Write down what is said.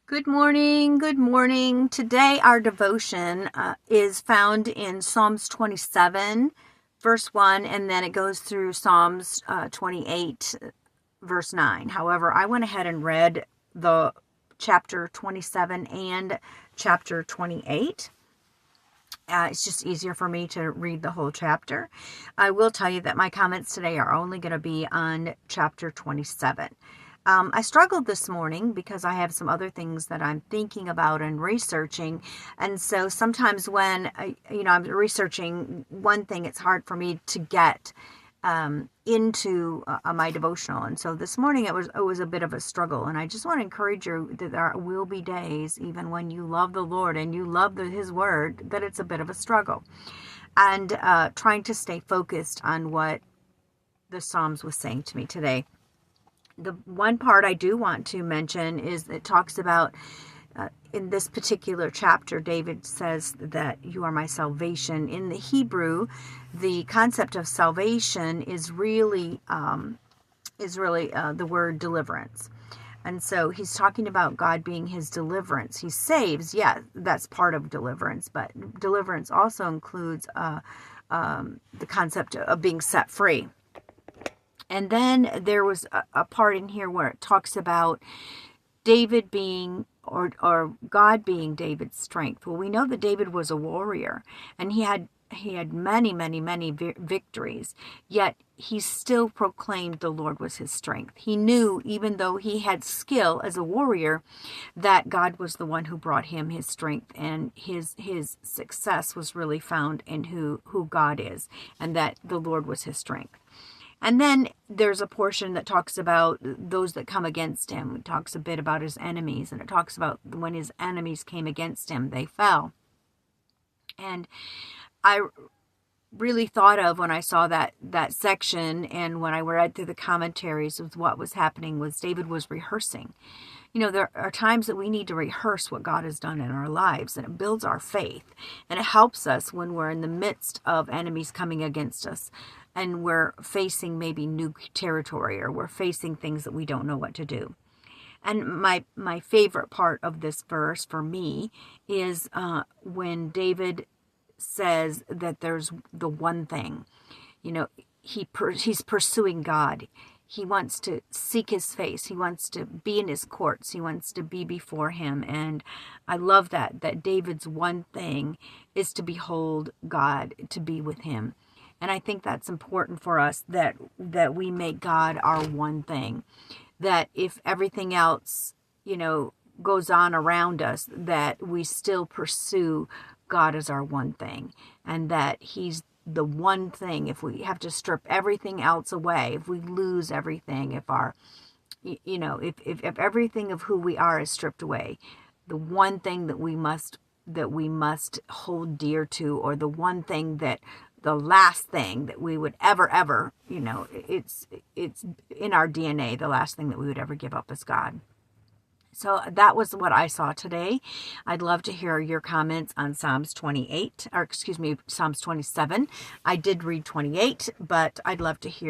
Good morning. Good morning. Today our devotion is found in Psalms 27, verse 1, and then it goes through Psalms 28, verse 9. However, I went ahead and read the chapter 27 and chapter 28. It's just easier for me to read the whole chapter. I will tell you that my comments today are only going to be on chapter 27. I struggled this morning because I have some other things that I'm thinking about and researching. And so sometimes when I'm researching one thing, it's hard for me to get into my devotional. And so this morning it was a bit of a struggle. And I just want to encourage you that there will be days, even when you love the Lord and you love His Word, that it's a bit of a struggle. And trying to stay focused on what the Psalms was saying to me today. The one part I do want to mention is it talks about, in this particular chapter, David says that you are my salvation. In the Hebrew, the concept of salvation is really the word deliverance. And so he's talking about God being his deliverance. He saves, yeah, that's part of deliverance, but deliverance also includes the concept of being set free. And then there was a part in here where it talks about David being, or God being David's strength. Well, we know that David was a warrior, and he had many victories, yet he still proclaimed the Lord was his strength. He knew, even though he had skill as a warrior, that God was the one who brought him his strength, and his success was really found in who God is, and that the Lord was his strength. And then there's a portion that talks about those that come against him. It talks a bit about his enemies, and it talks about when his enemies came against him, they fell. And I really thought of, when I saw that section, and when I read through the commentaries, with what was happening was David was rehearsing. You know, there are times that we need to rehearse what God has done in our lives, and it builds our faith, and it helps us when we're in the midst of enemies coming against us, and we're facing maybe new territory, or we're facing things that we don't know what to do. And my favorite part of this verse for me is when David says that there's the one thing. You know, he's pursuing God. He wants to seek his face. He wants to be in his courts. He wants to be before him. And I love that David's one thing is to behold God, to be with him. And I think that's important for us, that we make God our one thing. That if everything else, goes on around us, that we still pursue God as our one thing. And that he's the one thing. If we have to strip everything else away, if we lose everything, if everything of who we are is stripped away, the one thing that we must hold dear to, or the one thing the last thing that we would ever, it's in our DNA, the last thing that we would ever give up is God. So that was what I saw today. I'd love to hear your comments on Psalms 27. I did read 28, but I'd love to hear